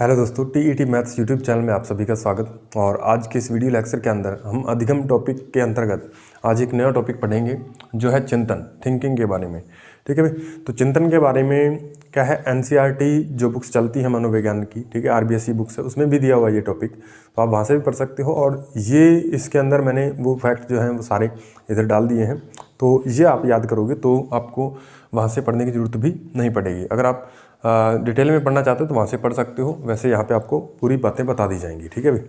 Hello दोस्तों, TET maths YouTube channel में आप सभी का स्वागत। और आज के इस वीडियो लेक्चर के अंदर हम अधिगम टॉपिक के अंतर्गत आज एक नया टॉपिक पढ़ेंगे जो है चिंतन, थिंकिंग के बारे में। ठीक है भाई, तो चिंतन के बारे में क्या है, एनसीईआरटी जो बुक्स चलती है मनोविज्ञान की, ठीक है, आरबीएसई बुक्स है, उसमें भी दिया हुआ ये टॉपिक, तो आप वहाँ से भी पढ़ सकते हो। और ये इसके अंदर मैंने वो फैक्ट जो हैं वो सारे इधर डाल दिए हैं, तो ये आप याद करोगे तो आपको वहाँ से पढ़ने की ज़रूरत भी नहीं पड़ेगी। अगर आप डिटेल में पढ़ना चाहते हो तो वहाँ से पढ़ सकते हो, वैसे यहाँ पे आपको पूरी बातें बता दी जाएंगी। ठीक है भाई,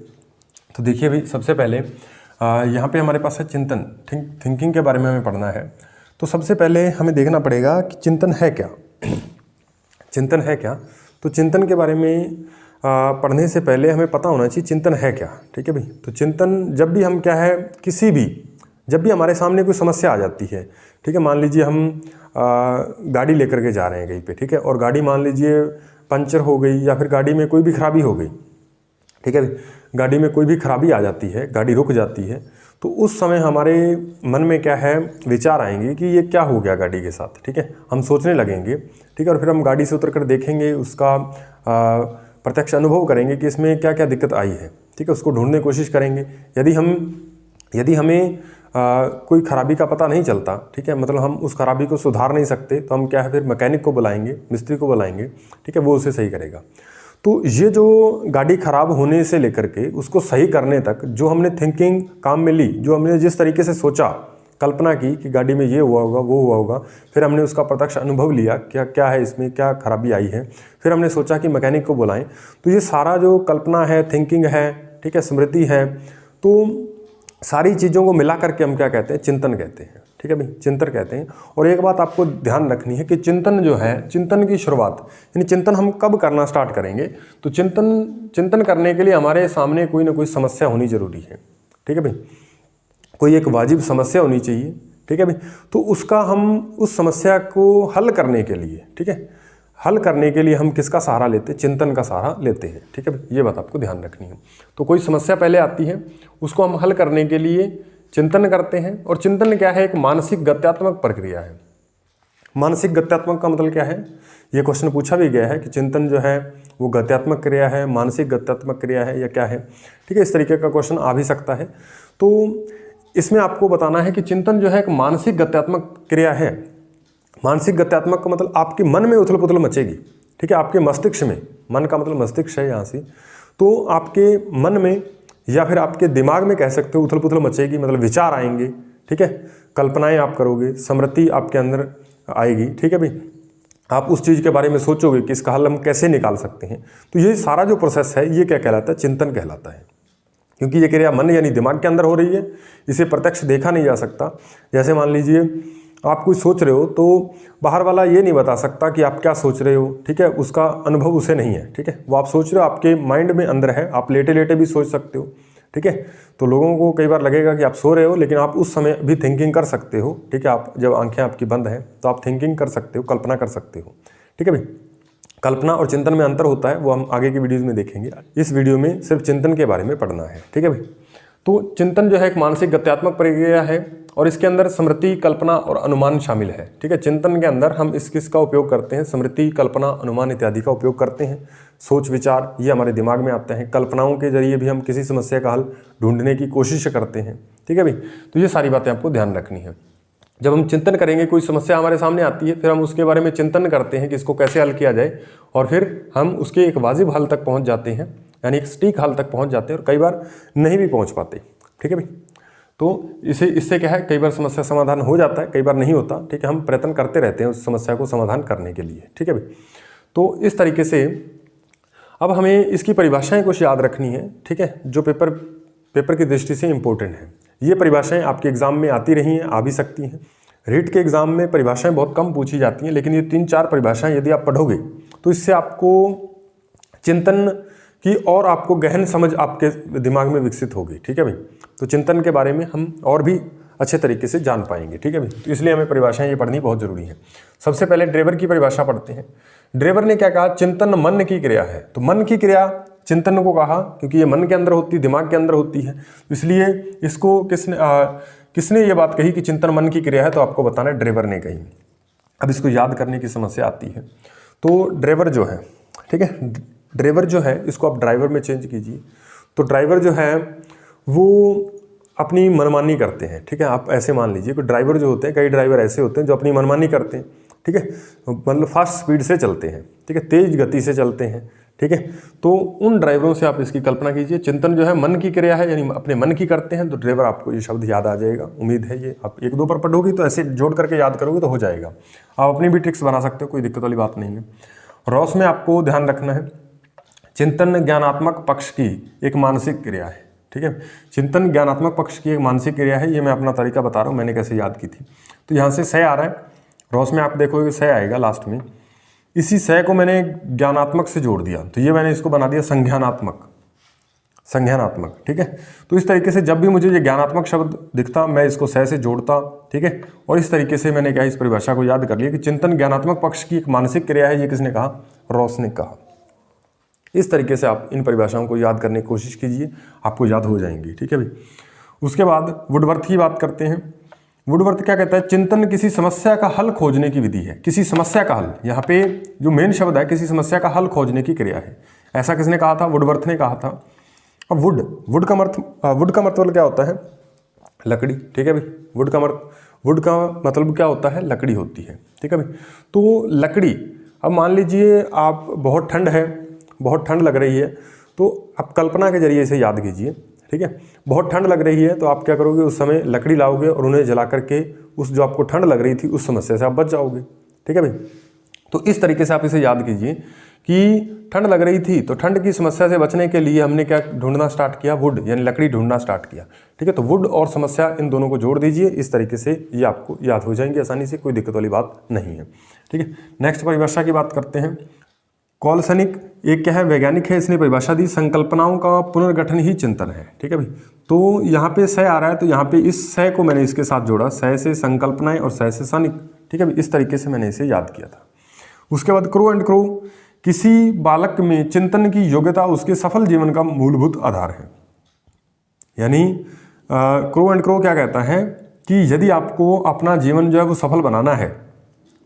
तो देखिए भाई, सबसे पहले यहाँ पे हमारे पास है चिंतन, थिंकिंग के बारे में हमें पढ़ना है। तो सबसे पहले हमें देखना पड़ेगा कि चिंतन है क्या। चिंतन है क्या, तो चिंतन के बारे में पढ़ने से पहले हमें पता होना चाहिए चिंतन है क्या। ठीक है भाई, तो चिंतन जब भी हम क्या है, जब भी हमारे सामने कोई समस्या आ जाती है, ठीक है, मान लीजिए हम गाड़ी लेकर के जा रहे हैं कहीं पे, ठीक है, और गाड़ी मान लीजिए पंचर हो गई या फिर गाड़ी में कोई भी खराबी हो गई, ठीक है, गाड़ी में कोई भी खराबी आ जाती है, गाड़ी रुक जाती है, तो उस समय हमारे मन में क्या है, विचार आएंगे कि ये क्या हो गया गाड़ी के साथ। ठीक है, हम सोचने लगेंगे, ठीक है, और फिर हम गाड़ी से उतर कर देखेंगे, उसका प्रत्यक्ष अनुभव करेंगे कि इसमें क्या क्या दिक्कत आई है। ठीक है, उसको ढूंढने की कोशिश करेंगे। यदि हमें कोई खराबी का पता नहीं चलता, ठीक है, मतलब हम उस खराबी को सुधार नहीं सकते, तो हम क्या है, फिर मैकेनिक को बुलाएंगे, मिस्त्री को बुलाएंगे, ठीक है, वो उसे सही करेगा। तो ये जो गाड़ी खराब होने से लेकर के उसको सही करने तक जो हमने थिंकिंग काम में ली, जो हमने जिस तरीके से सोचा, कल्पना की कि गाड़ी में ये हुआ होगा, वो हुआ होगा, फिर हमने उसका प्रत्यक्ष अनुभव लिया, क्या क्या है इसमें, क्या खराबी आई है, फिर हमने सोचा कि मैकेनिक को बुलाएं, तो ये सारा जो कल्पना है, थिंकिंग है, ठीक है, स्मृति है, तो सारी चीज़ों को मिला करके हम क्या कहते हैं, चिंतन कहते हैं। ठीक है भाई, चिंतन कहते हैं। और एक बात आपको ध्यान रखनी है कि चिंतन जो है, चिंतन की शुरुआत, यानी चिंतन हम कब करना स्टार्ट करेंगे, तो चिंतन करने के लिए हमारे सामने कोई ना कोई समस्या होनी जरूरी है। ठीक है भाई, कोई एक वाजिब समस्या होनी चाहिए। ठीक है भाई, तो उस समस्या को हल करने के लिए, ठीक है, हल करने के लिए हम किसका सहारा लेते हैं, चिंतन का सहारा लेते हैं। ठीक है भाई, ये बात आपको ध्यान रखनी है। तो कोई समस्या पहले आती है, उसको हम हल करने के लिए चिंतन करते हैं। और चिंतन क्या है, एक मानसिक गत्यात्मक प्रक्रिया है। मानसिक गत्यात्मक का मतलब क्या है, ये क्वेश्चन पूछा भी गया है कि चिंतन जो है वो गत्यात्मक क्रिया है, मानसिक गत्यात्मक क्रिया है या क्या है। ठीक है, इस तरीके का क्वेश्चन आ भी सकता है। तो इसमें आपको बताना है कि चिंतन जो है एक मानसिक गत्यात्मक क्रिया है। मानसिक गत्यात्मक का मतलब आपके मन में उथल पुथल मचेगी। ठीक है, आपके मस्तिष्क में, मन का मतलब मस्तिष्क है यहाँ से, तो आपके मन में या फिर आपके दिमाग में कह सकते हो उथल पुथल मचेगी, मतलब विचार आएंगे। ठीक है, कल्पनाएं आप करोगे, स्मृति आपके अंदर आएगी। ठीक है भाई, आप उस चीज़ के बारे में सोचोगे कि इसका हल हम कैसे निकाल सकते हैं। तो ये सारा जो प्रोसेस है ये क्या कहलाता है, चिंतन कहलाता है। क्योंकि ये क्रिया मन यानी दिमाग के अंदर हो रही है, इसे प्रत्यक्ष देखा नहीं जा सकता। जैसे मान लीजिए आप कुछ सोच रहे हो, तो बाहर वाला ये नहीं बता सकता कि आप क्या सोच रहे हो। ठीक है, उसका अनुभव उसे नहीं है। ठीक है, वो आप सोच रहे हो, आपके माइंड में अंदर है, आप लेटे लेटे भी सोच सकते हो। ठीक है, तो लोगों को कई बार लगेगा कि आप सो रहे हो, लेकिन आप उस समय भी थिंकिंग कर सकते हो। ठीक है, आप जब आंखें आपकी बंद हैं तो आप थिंकिंग कर सकते हो, कल्पना कर सकते हो। ठीक है भाई, कल्पना और चिंतन में अंतर होता है, वो हम आगे की वीडियोज़ में देखेंगे। इस वीडियो में सिर्फ चिंतन के बारे में पढ़ना है। ठीक है भाई, तो चिंतन जो है एक मानसिक गत्यात्मक प्रक्रिया है और इसके अंदर स्मृति, कल्पना और अनुमान शामिल है। ठीक है, चिंतन के अंदर हम किसका उपयोग करते हैं, स्मृति, कल्पना, अनुमान इत्यादि का उपयोग करते हैं। सोच विचार ये हमारे दिमाग में आते हैं। कल्पनाओं के जरिए भी हम किसी समस्या का हल ढूंढने की कोशिश करते हैं। ठीक है भाई, तो ये सारी बातें आपको ध्यान रखनी है। जब हम चिंतन करेंगे, कोई समस्या हमारे सामने आती है, फिर हम उसके बारे में चिंतन करते हैं कि इसको कैसे हल किया जाए, और फिर हम उसके एक वाजिब हल तक पहुँच जाते हैं, यानी एक सटीक हल तक पहुँच जाते हैं, और कई बार नहीं भी पहुँच पाते। ठीक है भाई, तो इससे क्या है, कई बार समस्या समाधान हो जाता है, कई बार नहीं होता। ठीक है, हम प्रयत्न करते रहते हैं उस समस्या को समाधान करने के लिए। ठीक है भाई, तो इस तरीके से अब हमें इसकी परिभाषाएं कुछ याद रखनी है। ठीक है, जो पेपर की दृष्टि से इम्पोर्टेंट है। ये परिभाषाएं आपके एग्जाम में आती रही हैं, आ भी सकती हैं। रीट के एग्जाम में परिभाषाएं बहुत कम पूछी जाती हैं, लेकिन ये 3-4 परिभाषाएं यदि आप पढ़ोगे तो इससे आपको चिंतन की और आपको गहन समझ आपके दिमाग में विकसित होगी। ठीक है भाई, तो चिंतन के बारे में हम और भी अच्छे तरीके से जान पाएंगे। ठीक है भाई, तो इसलिए हमें परिभाषाएं ये पढ़नी बहुत जरूरी है। सबसे पहले ड्रेवर की परिभाषा पढ़ते हैं। ड्रेवर ने क्या कहा, चिंतन मन की क्रिया है। तो मन की क्रिया चिंतन को कहा, क्योंकि ये मन के अंदर होती है, दिमाग के अंदर होती है, इसलिए इसको किसने ये बात कही कि चिंतन मन की क्रिया है, तो आपको बताना है ड्रेवर ने कही। अब इसको याद करने की समस्या आती है। तो ड्रेवर जो है, ठीक है, ड्राइवर जो है इसको आप ड्राइवर में चेंज कीजिए। तो ड्राइवर जो है वो अपनी मनमानी करते हैं, ठीक है। आप ऐसे मान लीजिए कि ड्राइवर जो होते हैं, कई ड्राइवर ऐसे होते हैं जो अपनी मनमानी करते हैं, ठीक है, मतलब फास्ट स्पीड से चलते हैं, ठीक है, तेज गति से चलते हैं, ठीक है। तो उन ड्राइवरों से आप इसकी कल्पना कीजिए। चिंतन जो है मन की क्रिया है, यानी अपने मन की करते हैं, तो ड्राइवर आपको ये शब्द याद आ जाएगा। उम्मीद है ये आप 1-2 पर पढ़ोगी तो ऐसे जोड़ करके याद करोगे तो हो जाएगा। आप अपनी भी ट्रिक्स बना सकते हो, कोई दिक्कत वाली बात नहीं है। रॉस में आपको ध्यान रखना है, चिंतन ज्ञानात्मक पक्ष की एक मानसिक क्रिया है, ठीक है। चिंतन ज्ञानात्मक पक्ष की एक मानसिक क्रिया है। ये मैं अपना तरीका बता रहा हूँ, मैंने कैसे याद की थी। तो यहाँ से सह आ रहा है, रॉस में आप देखोगे सह आएगा लास्ट में। इसी सह को मैंने ज्ञानात्मक से जोड़ दिया, तो ये मैंने इसको बना दिया संज्ञानात्मक, संज्ञानात्मक, ठीक है। तो इस तरीके से जब भी मुझे ये ज्ञानात्मक शब्द दिखता मैं इसको सह से जोड़ता, ठीक है। और इस तरीके से मैंने क्या इस परिभाषा को याद कर लिया कि चिंतन ज्ञानात्मक पक्ष की एक मानसिक क्रिया है। ये किसने कहा? रॉस ने कहा। इस तरीके से आप इन परिभाषाओं को याद करने की कोशिश कीजिए, आपको याद हो जाएंगी, ठीक है भाई। उसके बाद वुडवर्थ की बात करते हैं। वुडवर्थ क्या कहता है? चिंतन किसी समस्या का हल खोजने की विधि है। किसी समस्या का हल, यहाँ पे जो मेन शब्द है किसी समस्या का हल खोजने की क्रिया है। ऐसा किसने कहा था? वुडवर्थ ने कहा था। अब वुड का मतलब क्या होता है? लकड़ी, ठीक है भाई। वुड का मतलब क्या होता है? लकड़ी होती है, ठीक है भाई। तो लकड़ी, अब मान लीजिए आप बहुत ठंड लग रही है, तो आप कल्पना के जरिए इसे याद कीजिए, ठीक है। बहुत ठंड लग रही है तो आप क्या करोगे? उस समय लकड़ी लाओगे और उन्हें जला करके उस जो आपको ठंड लग रही थी उस समस्या से आप बच जाओगे, ठीक है भाई। तो इस तरीके से आप इसे याद कीजिए कि ठंड लग रही थी तो ठंड की समस्या से बचने के लिए हमने क्या ढूंढना स्टार्ट किया? वुड, यानी लकड़ी ढूंढना स्टार्ट किया, ठीक है। तो वुड और समस्या, इन दोनों को जोड़ दीजिए। इस तरीके से ये आपको याद हो जाएंगे आसानी से, कोई दिक्कत वाली बात नहीं है, ठीक है। नेक्स्ट परिभाषा की बात करते हैं। कॉलसनिक एक क्या है? वैज्ञानिक है, इसने परिभाषा दी संकल्पनाओं का पुनर्गठन ही चिंतन है, ठीक है भाई। तो यहाँ पे सह आ रहा है, तो यहाँ पे इस सह को मैंने इसके साथ जोड़ा, सह से संकल्पनाएं और सह से सनिक, ठीक है भाई। इस तरीके से मैंने इसे याद किया था। उसके बाद क्रो एंड क्रो, किसी बालक में चिंतन की योग्यता उसके सफल जीवन का मूलभूत आधार है। यानी क्रो एंड क्रो क्या कहता है कि यदि आपको अपना जीवन जो है वो सफल बनाना है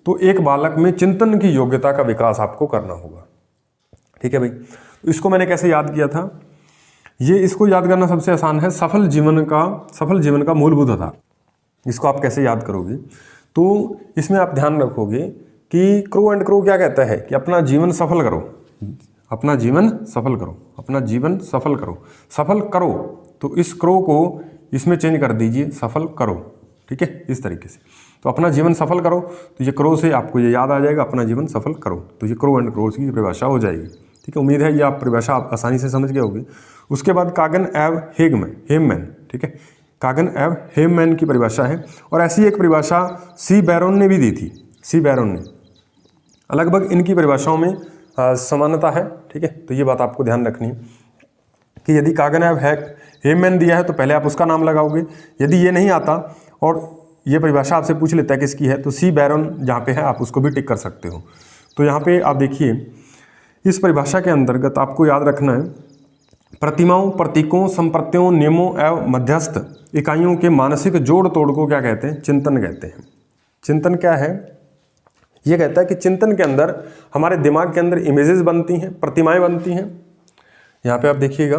तो एक बालक में चिंतन की योग्यता का विकास आपको करना होगा, ठीक है भाई। तो इसको मैंने कैसे याद किया था? ये इसको याद करना सबसे आसान है, सफल जीवन का मूलभूत आधार। इसको आप कैसे याद करोगे? तो इसमें आप ध्यान रखोगे कि क्रो एंड क्रो क्या कहता है कि अपना जीवन सफल करो, अपना जीवन सफल करो, अपना जीवन सफल करो, सफल करो। तो इस क्रो को इसमें चेंज कर दीजिए, सफल करो, ठीक है, इस तरीके से। तो अपना जीवन सफल करो, तो ये क्रो से आपको ये याद आ जाएगा, अपना जीवन सफल करो। तो ये क्रो एंड क्रो की परिभाषा हो जाएगी, ठीक है। उम्मीद है ये आप परिभाषा आप आसानी से समझ गए होंगे। उसके बाद कागन एव हेममैन, ठीक है, कागन एव हेममैन की परिभाषा है। और ऐसी एक परिभाषा सी बैरोन ने भी दी थी, सी बैरोन ने। लगभग इनकी परिभाषाओं में समानता है, ठीक है। तो ये बात आपको ध्यान रखनी है कि यदि कागन एव हेममैन दिया है तो पहले आप उसका नाम लगाओगे। यदि ये नहीं आता और ये परिभाषा आपसे पूछ लेता है किसकी है, तो सी बैरोन जहाँ पे है आप उसको भी टिक कर सकते हो। तो यहाँ पे आप देखिए, इस परिभाषा के अंतर्गत आपको याद रखना है, प्रतिमाओं, प्रतीकों, संप्रत्यों, नियमों एवं मध्यस्थ इकाइयों के मानसिक जोड़ तोड़ को क्या कहते हैं? चिंतन कहते हैं। चिंतन क्या है? ये कहता है कि चिंतन के अंदर हमारे दिमाग के अंदर इमेजेस बनती हैं, प्रतिमाएं बनती हैं। यहाँ पे आप देखिएगा,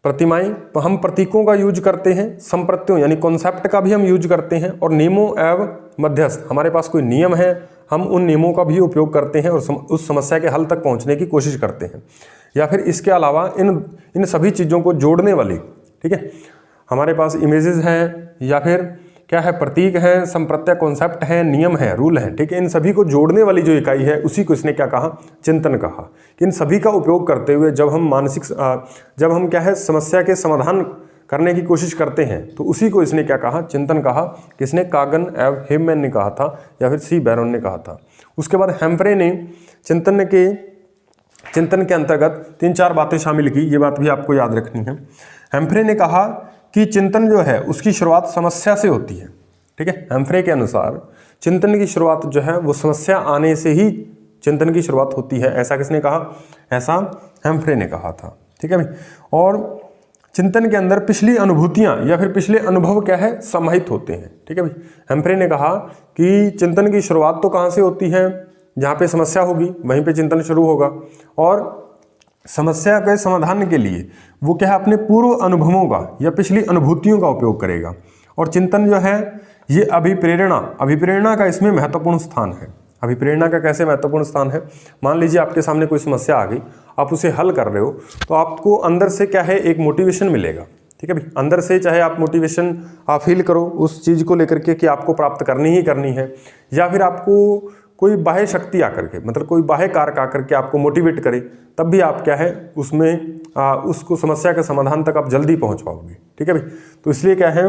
प्रतिमाएं, तो हम प्रतीकों का यूज करते हैं, संप्रत्यों यानी कॉन्सेप्ट का भी हम यूज करते हैं, और नियमों एवं मध्यस्थ, हमारे पास कोई नियम है, हम उन नियमों का भी उपयोग करते हैं और उस समस्या के हल तक पहुंचने की कोशिश करते हैं। या फिर इसके अलावा इन सभी चीज़ों को जोड़ने वाली, ठीक है, हमारे पास इमेजेस हैं, या फिर क्या है, प्रतीक है, संप्रत्यय कॉन्सेप्ट है, नियम है, रूल है, ठीक है। इन सभी को जोड़ने वाली जो इकाई है उसी को इसने क्या कहा? चिंतन कहा। कि इन सभी का उपयोग करते हुए जब हम क्या है समस्या के समाधान करने की कोशिश करते हैं तो उसी को इसने क्या कहा? चिंतन कहा। किसने? कागन एव हेममैन ने कहा था, या फिर सी बैरोन ने कहा था। उसके बाद हेम्फ्रे ने चिंतन के अंतर्गत 3-4 बातें शामिल की, ये बात भी आपको याद रखनी है। हेम्फ्रे ने कहा कि चिंतन जो है उसकी शुरुआत समस्या से होती है, ठीक है। हेम्फ्रे के अनुसार चिंतन की शुरुआत जो है वो समस्या आने से ही चिंतन की शुरुआत होती है। ऐसा किसने कहा? ऐसा हेम्फ्रे ने कहा था, ठीक है भाई। और चिंतन के अंदर पिछली अनुभूतियां या फिर पिछले अनुभव क्या है? समाहित होते हैं, ठीक है भाई। हेम्फ्रे ने कहा कि चिंतन की शुरुआत तो कहाँ से होती है? जहाँ पे समस्या होगी वहीं पे चिंतन शुरू होगा, और समस्या के समाधान के लिए वो क्या है, अपने पूर्व अनुभवों का या पिछली अनुभूतियों का उपयोग करेगा। और चिंतन जो है ये अभिप्रेरणा का इसमें महत्वपूर्ण स्थान है। अभिप्रेरणा का कैसे महत्वपूर्ण स्थान है, मान लीजिए आपके सामने कोई समस्या आ गई, आप उसे हल कर रहे हो, तो आपको अंदर से क्या है, एक मोटिवेशन मिलेगा। ठीक है भाई, अंदर से चाहे आप मोटिवेशन आप फील करो उस चीज़ को लेकर के कि आपको प्राप्त करनी ही करनी है, या फिर आपको कोई बाह्य शक्ति आकर के, मतलब कोई बाह्य कारक आकर के आपको मोटिवेट करे, तब भी आप क्या है उसमें उसको समस्या के समाधान तक आप जल्दी पहुंच पाओगे। ठीक है भाई, तो इसलिए क्या है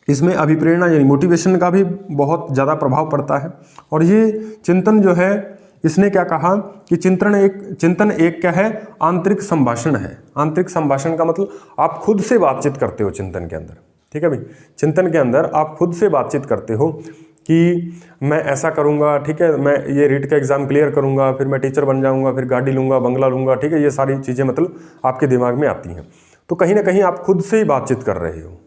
इसमें अभिप्रेरणा यानी मोटिवेशन का भी बहुत ज़्यादा प्रभाव पड़ता है। और ये चिंतन जो है इसने क्या कहा कि चिंतन एक क्या है, आंतरिक संभाषण है। आंतरिक संभाषण का मतलब आप खुद से बातचीत करते हो चिंतन के अंदर। ठीक है भाई, चिंतन के अंदर आप खुद से बातचीत करते हो कि मैं ऐसा करूंगा, ठीक है, मैं ये रीट का एग्जाम क्लियर करूंगा, फिर मैं टीचर बन जाऊंगा, फिर गाड़ी लूंगा, बंगला लूंगा। ठीक है, ये सारी चीज़ें मतलब आपके दिमाग में आती हैं, तो कहीं ना कहीं आप खुद से ही बातचीत कर रहे हो।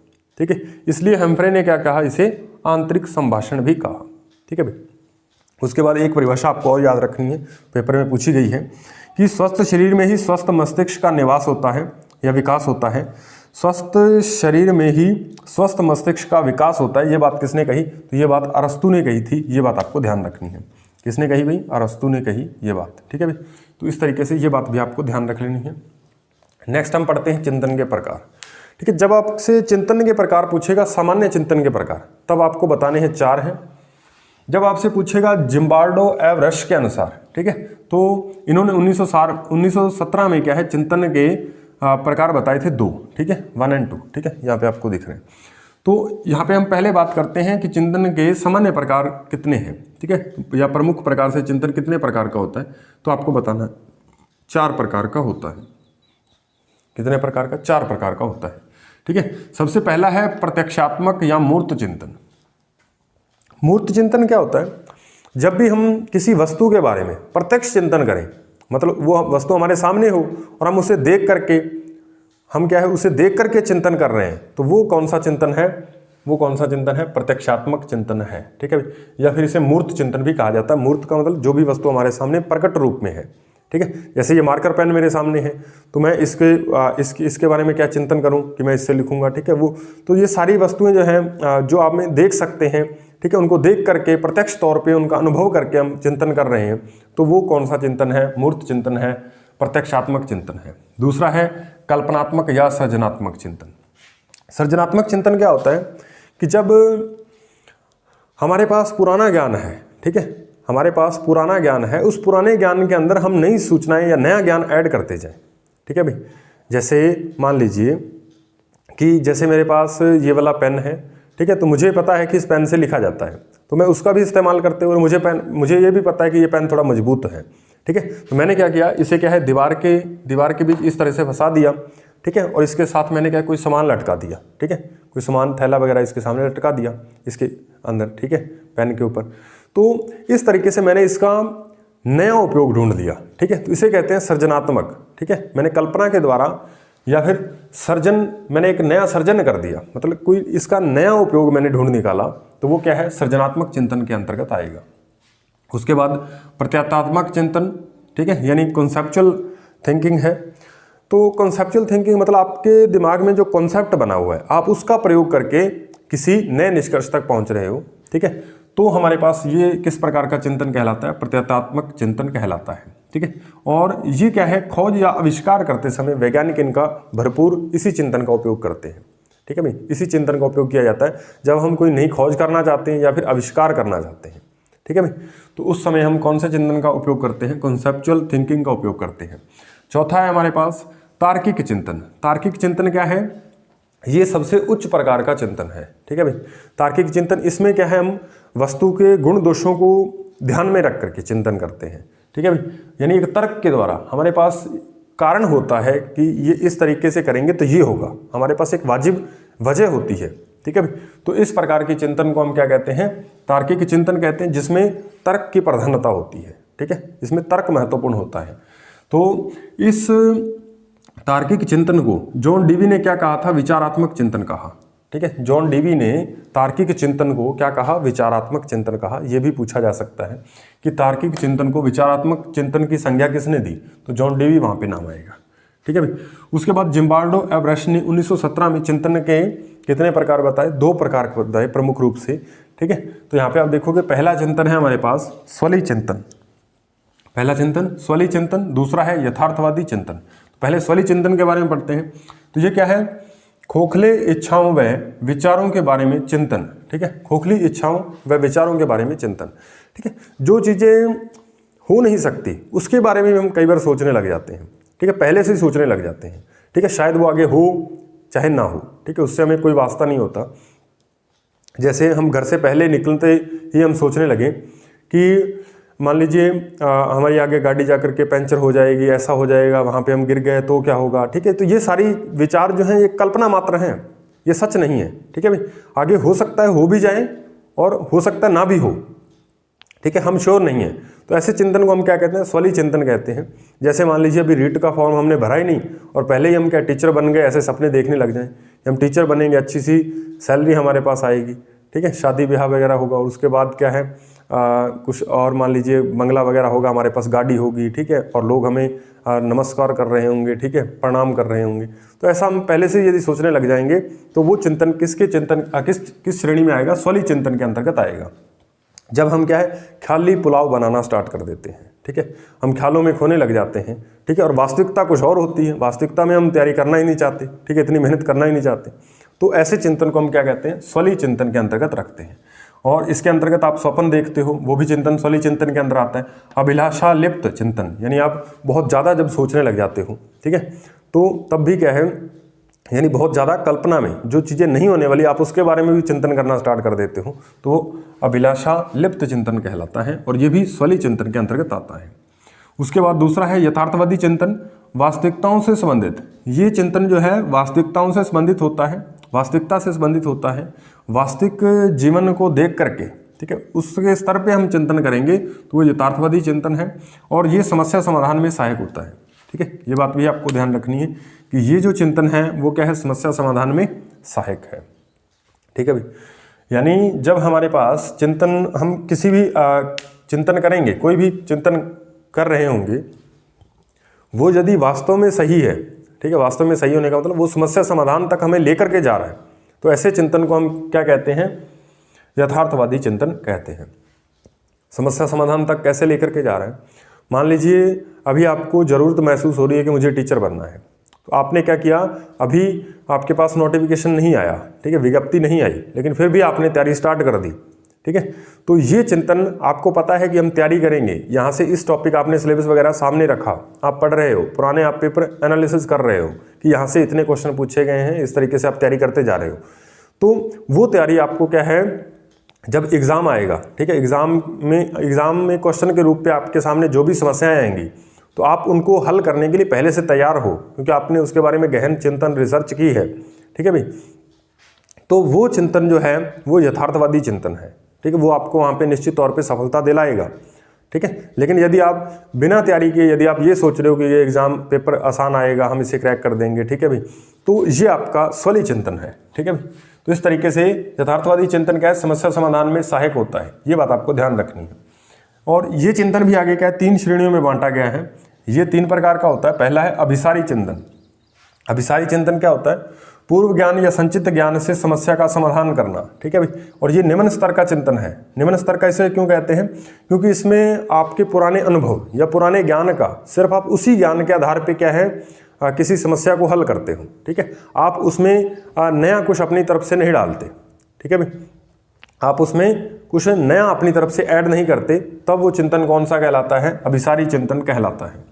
ठीक है, इसलिए हेम्फ्रे ने क्या कहा, इसे आंतरिक संभाषण भी कहा। ठीक है भाई, उसके बाद एक परिभाषा आपको और याद रखनी है, पेपर में पूछी गई है कि स्वस्थ शरीर में ही स्वस्थ मस्तिष्क का निवास होता है या विकास होता है। स्वस्थ शरीर में ही स्वस्थ मस्तिष्क का विकास होता है। ये बात किसने कही, तो ये बात अरस्तु ने कही थी। ये बात आपको ध्यान रखनी है। किसने कही भाई, अरस्तु ने कही ये बात। ठीक है भाई, तो इस तरीके से ये बात भी आपको ध्यान रख लेनी है। नेक्स्ट हम पढ़ते हैं चिंतन के प्रकार। ठीक है, जब आपसे चिंतन के प्रकार पूछेगा, सामान्य चिंतन के प्रकार, तब आपको बताने हैं 4 हैं। जब आपसे पूछेगा जिम्बार्डो एवरेस्ट के अनुसार, ठीक है, तो इन्होंने 1917 में क्या है चिंतन के प्रकार बताए थे 2। ठीक है, 1 और 2। ठीक है, यहाँ पे आपको दिख रहे हैं। तो यहाँ पे हम पहले बात करते हैं कि चिंतन के सामान्य प्रकार कितने हैं। ठीक है, या प्रमुख प्रकार से चिंतन कितने प्रकार का होता है, तो आपको बताना 4 प्रकार का होता है। कितने प्रकार का, 4 प्रकार का होता है। ठीक है, सबसे पहला है प्रत्यक्षात्मक या मूर्त चिंतन। मूर्त चिंतन क्या होता है, जब भी हम किसी वस्तु के बारे में प्रत्यक्ष चिंतन करें, मतलब वो वस्तु हमारे सामने हो और हम उसे देख करके, हम क्या है उसे देख करके चिंतन कर रहे हैं, तो वो कौन सा चिंतन है, वो कौन सा चिंतन है, प्रत्यक्षात्मक चिंतन है। ठीक है, या फिर इसे मूर्त चिंतन भी कहा जाता है। मूर्त का मतलब जो भी वस्तु हमारे सामने प्रकट रूप में है। ठीक है, जैसे ये मार्कर पेन मेरे सामने है, तो मैं इसके बारे में क्या चिंतन करूं कि मैं इससे लिखूंगा। ठीक है, वो तो ये सारी वस्तुएं जो हैं जो आप में देख सकते हैं, ठीक है, उनको देख करके प्रत्यक्ष तौर पे उनका अनुभव करके हम चिंतन कर रहे हैं, तो वो कौन सा चिंतन है, मूर्त चिंतन है, प्रत्यक्षात्मक चिंतन है। दूसरा है कल्पनात्मक या सृजनात्मक चिंतन। सृजनात्मक चिंतन क्या होता है कि जब हमारे पास पुराना ज्ञान है, ठीक है, हमारे पास पुराना ज्ञान है, उस पुराने ज्ञान के अंदर हम नई सूचनाएं या नया ज्ञान ऐड करते जाएं। ठीक है भाई, जैसे मान लीजिए कि जैसे मेरे पास ये वाला पेन है, ठीक है, तो मुझे पता है कि इस पेन से लिखा जाता है, तो मैं उसका भी इस्तेमाल करते हुए मुझे ये भी पता है कि ये पेन थोड़ा मजबूत है। ठीक है, तो मैंने क्या किया, इसे क्या है दीवार के बीच इस तरह से फंसा दिया। ठीक है, और इसके साथ मैंने क्या कोई सामान लटका दिया। ठीक है, कोई सामान थैला वगैरह इसके सामने लटका दिया इसके अंदर, ठीक है, पेन के ऊपर। तो इस तरीके से मैंने इसका नया उपयोग ढूंढ लिया। ठीक है, तो इसे कहते हैं सृजनात्मक। ठीक है, मैंने कल्पना के द्वारा या फिर मैंने एक नया सर्जन कर दिया, मतलब कोई इसका नया उपयोग मैंने ढूंढ निकाला, तो वो क्या है, सृजनात्मक चिंतन के अंतर्गत आएगा। उसके बाद प्रत्ययात्मक चिंतन, ठीक है, यानी कॉन्सेप्चुअल थिंकिंग है। तो कॉन्सेप्चुअल थिंकिंग मतलब आपके दिमाग में जो कॉन्सेप्ट बना हुआ है, आप उसका प्रयोग करके किसी नए निष्कर्ष तक पहुंच रहे हो। ठीक है, तो हमारे पास ये किस प्रकार का चिंतन कहलाता है, प्रत्ययात्मक चिंतन कहलाता है। ठीक है, और ये क्या है, खोज या आविष्कार करते समय वैज्ञानिक इनका भरपूर इसी चिंतन का उपयोग करते हैं। ठीक है भाई, इसी चिंतन का उपयोग किया जाता है जब हम कोई नई खोज करना चाहते हैं या फिर आविष्कार करना चाहते हैं। ठीक है भाई, तो उस समय हम कौन से चिंतन का उपयोग करते हैं, कॉन्सेप्चुअल थिंकिंग का उपयोग करते हैं। चौथा है हमारे पास तार्किक चिंतन। तार्किक चिंतन क्या है, ये सबसे उच्च प्रकार का चिंतन है। ठीक है भाई, तार्किक चिंतन, इसमें क्या है, हम वस्तु के गुण दोषों को ध्यान में रख करके चिंतन करते हैं। ठीक है भाई, यानी एक तर्क के द्वारा हमारे पास कारण होता है कि ये इस तरीके से करेंगे तो ये होगा, हमारे पास एक वाजिब वजह होती है। ठीक है भाई, तो इस प्रकार के चिंतन को हम क्या कहते हैं, तार्किक चिंतन कहते हैं, जिसमें तर्क की प्राधान्यता होती है। ठीक है, इसमें तर्क महत्वपूर्ण होता है। तो इस तार्किक चिंतन को जॉन डीवी ने क्या कहा था, विचारात्मक चिंतन कहा। ठीक है। जॉन डेवी ने तार्किक चिंतन को क्या कहा, विचारात्मक चिंतन कहा। यह भी पूछा जा सकता है कि तार्किक चिंतन को विचारात्मक चिंतन की संज्ञा किसने दी, तो जॉन डेवी वहाँ पे नाम आएगा, ठीक है भाई। उसके बाद जिम्बार्डो एवरेस्ट ने 1917 में चिंतन के कितने प्रकार बताए, 2 प्रकार बताए प्रमुख रूप से, ठीक है। तो यहाँ पे आप देखोगे पहला चिंतन है हमारे पास स्वली चिंतन, पहला चिंतन स्वली चिंतन, दूसरा है यथार्थवादी चिंतन। पहले स्वली चिंतन के बारे में पढ़ते हैं। तो ये क्या है, खोखले इच्छाओं व विचारों के बारे में चिंतन, ठीक है। खोखली इच्छाओं व विचारों के बारे में चिंतन, ठीक है। जो चीज़ें हो नहीं सकती उसके बारे में हम कई बार सोचने लग जाते हैं, ठीक है, पहले से ही सोचने लग जाते हैं, ठीक है। शायद वो आगे हो चाहे ना हो, ठीक है, उससे हमें कोई वास्ता नहीं होता। जैसे हम घर से पहले निकलते ही हम सोचने लगे कि मान लीजिए हमारी आगे गाड़ी जा कर के पंचर हो जाएगी, ऐसा हो जाएगा, वहाँ पे हम गिर गए तो क्या होगा, ठीक है। तो ये सारी विचार जो हैं ये कल्पना मात्र हैं, ये सच नहीं है, ठीक है भाई। आगे हो सकता है हो भी जाए और हो सकता है ना भी हो, ठीक है, हम श्योर नहीं है। तो ऐसे चिंतन को हम क्या कहते हैं, स्वली चिंतन कहते हैं। जैसे मान लीजिए अभी रीट का फॉर्म हमने भरा ही नहीं और पहले ही हम क्या टीचर बन गए, ऐसे सपने देखने लग जाएं, हम टीचर बनेंगे, अच्छी सी सैलरी हमारे पास आएगी, ठीक है, शादी ब्याह वगैरह होगा और उसके बाद क्या है कुछ और मान लीजिए बंगला वगैरह होगा, हमारे पास गाड़ी होगी, ठीक है, और लोग हमें नमस्कार कर रहे होंगे, ठीक है, प्रणाम कर रहे होंगे। तो ऐसा हम पहले से यदि सोचने लग जाएंगे तो वो चिंतन किसके चिंतन किस श्रेणी में आएगा, स्वली चिंतन के अंतर्गत आएगा। जब हम क्या है ख्याली पुलाव बनाना स्टार्ट कर देते हैं, ठीक है, हम ख्यालों में खोने लग जाते हैं, ठीक है, और वास्तविकता कुछ और होती है, वास्तविकता में हम तैयारी करना ही नहीं चाहते, ठीक है, इतनी मेहनत करना ही नहीं चाहते। तो ऐसे चिंतन को हम क्या कहते हैं, स्वली चिंतन के अंतर्गत रखते हैं। और इसके अंतर्गत आप स्वप्न देखते हो, वो भी चिंतन स्वली चिंतन के अंदर आता है। अभिलाषा लिप्त चिंतन, यानी आप बहुत ज़्यादा जब सोचने लग जाते हो, ठीक है, तो तब भी क्या है, यानी बहुत ज़्यादा कल्पना में जो चीज़ें नहीं होने वाली आप उसके बारे में भी चिंतन करना स्टार्ट कर देते हो, तो वो अभिलाषा लिप्त चिंतन कहलाता है और ये भी स्वली चिंतन के अंतर्गत आता है। उसके बाद दूसरा है यथार्थवादी चिंतन, वास्तविकताओं से संबंधित। ये चिंतन जो है वास्तविकताओं से संबंधित होता है, वास्तविकता से संबंधित होता है, वास्तविक जीवन को देख करके, ठीक है, उसके स्तर पे हम चिंतन करेंगे तो वो यथार्थवादी चिंतन है और ये समस्या समाधान में सहायक होता है, ठीक है। ये बात भी आपको ध्यान रखनी है कि ये जो चिंतन है वो क्या है, समस्या समाधान में सहायक है, ठीक है भाई। यानी जब हमारे पास चिंतन, हम किसी भी चिंतन करेंगे, कोई भी चिंतन कर रहे होंगे, वो यदि वास्तव में सही है, ठीक है, वास्तव में सही होने का मतलब वो समस्या समाधान तक हमें लेकर के जा रहा है, तो ऐसे चिंतन को हम क्या कहते हैं, यथार्थवादी चिंतन कहते हैं। समस्या समाधान तक कैसे लेकर के जा रहा है, मान लीजिए अभी आपको ज़रूरत महसूस हो रही है कि मुझे टीचर बनना है, तो आपने क्या किया, अभी आपके पास नोटिफिकेशन नहीं आया, ठीक है, विज्ञप्ति नहीं आई, लेकिन फिर भी आपने तैयारी स्टार्ट कर दी, ठीक है। तो ये चिंतन, आपको पता है कि हम तैयारी करेंगे, यहाँ से इस टॉपिक आपने सिलेबस वगैरह सामने रखा, आप पढ़ रहे हो, पुराने आप पेपर एनालिसिस कर रहे हो कि यहाँ से इतने क्वेश्चन पूछे गए हैं, इस तरीके से आप तैयारी करते जा रहे हो। तो वो तैयारी आपको क्या है, जब एग्ज़ाम आएगा, ठीक है, एग्ज़ाम में क्वेश्चन के रूप पे आपके सामने जो भी समस्याएं आएंगी तो आप उनको हल करने के लिए पहले से तैयार हो, क्योंकि आपने उसके बारे में गहन चिंतन रिसर्च की है, ठीक है भाई। तो वो चिंतन जो है वो यथार्थवादी चिंतन है, ठीक है, वो आपको वहाँ पे निश्चित तौर पे सफलता दिलाएगा, ठीक है। लेकिन यदि आप बिना तैयारी के, यदि आप ये सोच रहे हो कि ये एग्ज़ाम पेपर आसान आएगा, हम इसे क्रैक कर देंगे, ठीक है भाई, तो ये आपका स्वली चिंतन है, ठीक है भाई। तो इस तरीके से यथार्थवादी चिंतन क्या है, समस्या समाधान में सहायक होता है, ये बात आपको ध्यान रखनी है। और ये चिंतन भी आगे क्या है, 3 श्रेणियों में बांटा गया है। ये 3 प्रकार का होता है। पहला है अभिसारी चिंतन। अभिसारी चिंतन क्या होता है, पूर्व ज्ञान या संचित ज्ञान से समस्या का समाधान करना, ठीक है भाई। और ये निम्न स्तर का चिंतन है। निम्न स्तर का इसे क्यों कहते हैं, क्योंकि इसमें आपके पुराने अनुभव या पुराने ज्ञान का, सिर्फ आप उसी ज्ञान के आधार पे क्या है किसी समस्या को हल करते हो, ठीक है। आप उसमें नया कुछ अपनी तरफ से नहीं डालते, ठीक है भाई, आप उसमें कुछ नया अपनी तरफ से ऐड नहीं करते, तब वो चिंतन कौन सा कहलाता है, अभिसारी चिंतन कहलाता है।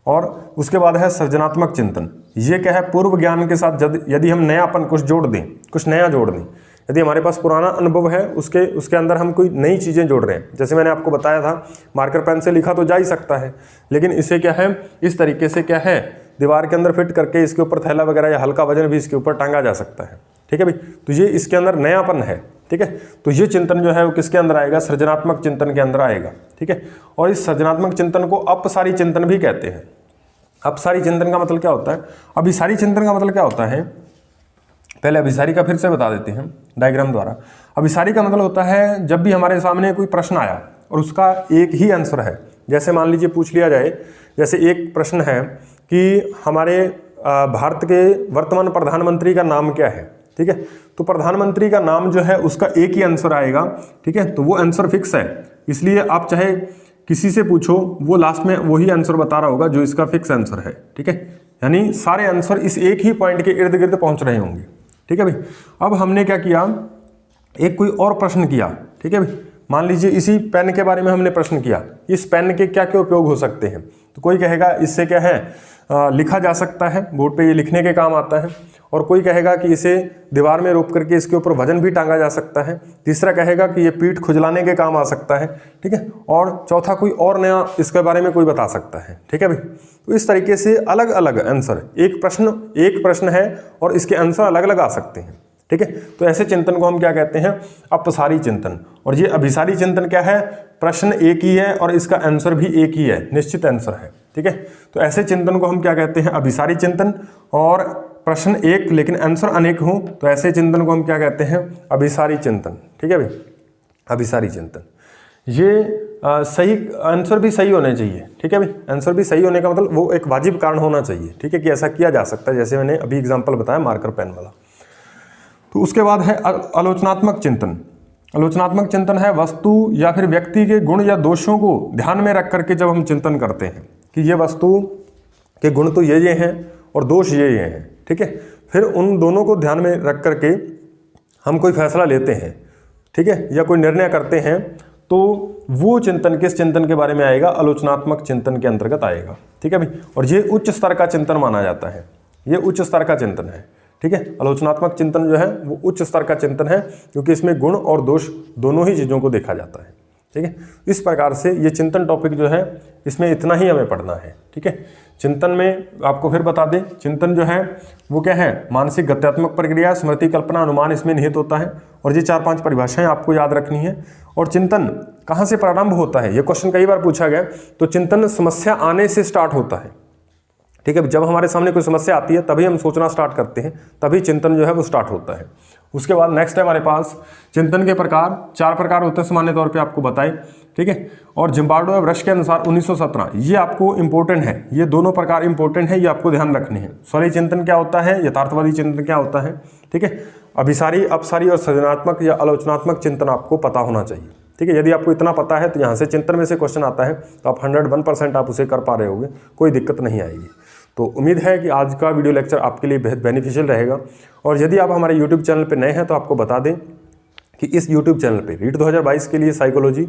और उसके बाद है सृजनात्मक चिंतन। ये क्या है, पूर्व ज्ञान के साथ यदि हम नयापन कुछ जोड़ दें, कुछ नया जोड़ दें, यदि हमारे पास पुराना अनुभव है उसके अंदर हम कोई नई चीज़ें जोड़ रहे हैं। जैसे मैंने आपको बताया था, मार्कर पेन से लिखा तो जा ही सकता है, लेकिन इसे क्या है, इस तरीके से क्या है, दीवार के अंदर फिट करके इसके ऊपर थैला वगैरह या हल्का वजन भी इसके ऊपर टांगा जा सकता है, ठीक है भाई। तो ये इसके अंदर नयापन है, ठीक है। तो ये चिंतन जो है वो किसके अंदर आएगा, सृजनात्मक चिंतन के अंदर आएगा, ठीक है। और इस सृजनात्मक चिंतन को अपसारी चिंतन भी कहते हैं। अपसारी चिंतन का मतलब क्या होता है, अभिसारी चिंतन का मतलब क्या होता है, पहले अभिसारी का फिर से बता देते हैं डायग्राम द्वारा। अभिसारी का मतलब होता है जब भी हमारे सामने कोई प्रश्न आया और उसका एक ही आंसर है। जैसे मान लीजिए पूछ लिया जाए, जैसे एक प्रश्न है कि हमारे भारत के वर्तमान प्रधानमंत्री का नाम क्या है, ठीक है। तो प्रधानमंत्री का नाम जो है उसका एक ही आंसर आएगा, ठीक है। तो वो आंसर फिक्स है, इसलिए आप चाहे किसी से पूछो वो लास्ट में वही आंसर बता रहा होगा जो इसका फिक्स आंसर है, ठीक है। यानी सारे आंसर इस एक ही पॉइंट के इर्द गिर्द पहुंच रहे होंगे, ठीक है भाई। अब हमने क्या किया, एक कोई और प्रश्न किया, ठीक है भाई। मान लीजिए इसी पेन के बारे में हमने प्रश्न किया, इस पेन के क्या क्या उपयोग हो सकते हैं। तो कोई कहेगा इससे क्या है लिखा जा सकता है, बोर्ड पे ये लिखने के काम आता है। और कोई कहेगा कि इसे दीवार में रोप करके इसके ऊपर वजन भी टांगा जा सकता है। तीसरा कहेगा कि ये पीठ खुजलाने के काम आ सकता है, ठीक है। और चौथा कोई और नया इसके बारे में कोई बता सकता है, ठीक है भाई। तो इस तरीके से अलग अलग आंसर, एक प्रश्न है और इसके आंसर अलग अलग आ सकते हैं, ठीक है। तो ऐसे चिंतन को हम क्या कहते हैं, अपसारी चिंतन। और ये अभिसारी चिंतन क्या है, प्रश्न एक ही है और इसका आंसर भी एक ही है, निश्चित आंसर है, ठीक है। तो ऐसे चिंतन को हम क्या कहते हैं, अभिसारी चिंतन। और प्रश्न एक लेकिन आंसर अनेक हो तो ऐसे चिंतन को हम क्या कहते हैं, अभिसारी चिंतन, ठीक है भाई, अभिसारी चिंतन। ये सही आंसर भी सही होने चाहिए, ठीक है भाई। आंसर भी सही होने का मतलब वो एक वाजिब कारण होना चाहिए, ठीक है, कि ऐसा किया जा सकता है, जैसे मैंने अभी एग्जाम्पल बताया मार्कर पेन वाला। तो उसके बाद है आलोचनात्मक चिंतन। आलोचनात्मक चिंतन है वस्तु या फिर व्यक्ति के गुण या दोषों को ध्यान में रख करके जब हम चिंतन करते हैं कि ये वस्तु के गुण तो ये हैं और दोष ये हैं, ठीक है। फिर उन दोनों को ध्यान में रख करके हम कोई फैसला लेते हैं, ठीक है, या कोई निर्णय करते हैं, तो वो चिंतन किस चिंतन के बारे में आएगा, आलोचनात्मक चिंतन के अंतर्गत आएगा, ठीक है भाई। और ये उच्च स्तर का चिंतन माना जाता है, ये उच्च स्तर का चिंतन है, ठीक है। आलोचनात्मक चिंतन जो है वो उच्च स्तर का चिंतन है, क्योंकि इसमें गुण और दोष दोनों ही चीज़ों को देखा जाता है, ठीक है। इस प्रकार से ये चिंतन टॉपिक जो है इसमें इतना ही हमें पढ़ना है, ठीक है। चिंतन में आपको फिर बता दें, चिंतन जो है वो क्या है, मानसिक गत्यात्मक प्रक्रिया, स्मृति, कल्पना, अनुमान इसमें निहित होता है। और ये 4-5 परिभाषाएं आपको याद रखनी है। और चिंतन कहाँ से प्रारंभ होता है, ये क्वेश्चन कई बार पूछा गया। तो चिंतन समस्या आने से स्टार्ट होता है, ठीक है। जब हमारे सामने कोई समस्या आती है तभी हम सोचना स्टार्ट करते हैं, तभी चिंतन जो है वो स्टार्ट होता है। उसके बाद नेक्स्ट है हमारे पास चिंतन के प्रकार, 4 प्रकार होते हैं सामान्य तौर पे आपको बताए, ठीक है। और जिम्बार्डो और रश के अनुसार 1917 ये आपको इंपॉर्टेंट है, ये दोनों प्रकार इंपॉर्टेंट है, ये आपको ध्यान रखने हैं। स्वरीय चिंतन क्या होता है, यथार्थवादी चिंतन क्या होता है, ठीक है। अभिसारी, अपसारी और सृजनात्मक या आलोचनात्मक चिंतन आपको पता होना चाहिए, ठीक है। यदि आपको इतना पता है तो यहाँ से चिंतन में से क्वेश्चन आता है तो आप 101% आप उसे कर पा रहे होंगे, कोई दिक्कत नहीं आएगी। तो उम्मीद है कि आज का वीडियो लेक्चर आपके लिए बेहद बेनिफिशियल रहेगा। और यदि आप हमारे यूट्यूब चैनल पर नए हैं तो आपको बता दें कि इस यूट्यूब चैनल पे रीट 2022 के लिए साइकोलॉजी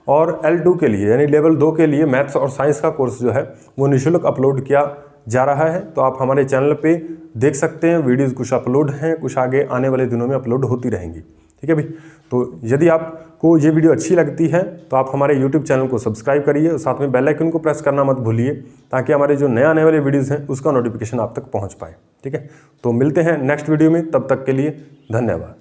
और L2 के लिए यानी लेवल 2 के लिए मैथ्स और साइंस का कोर्स जो है वो निःशुल्क अपलोड किया जा रहा है। तो आप हमारे चैनल पे देख सकते हैं, वीडियोज़ कुछ अपलोड हैं, कुछ आगे आने वाले दिनों में अपलोड होती रहेंगी, ठीक है भाई। तो यदि आपको ये वीडियो अच्छी लगती है तो आप हमारे यूट्यूब चैनल को सब्सक्राइब करिए और साथ में बेल आइकन को प्रेस करना मत भूलिए, ताकि हमारे जो नए आने वाले वीडियोज़ हैं उसका नोटिफिकेशन आप तक पहुँच पाए, ठीक है। तो मिलते हैं नेक्स्ट वीडियो में, तब तक के लिए धन्यवाद।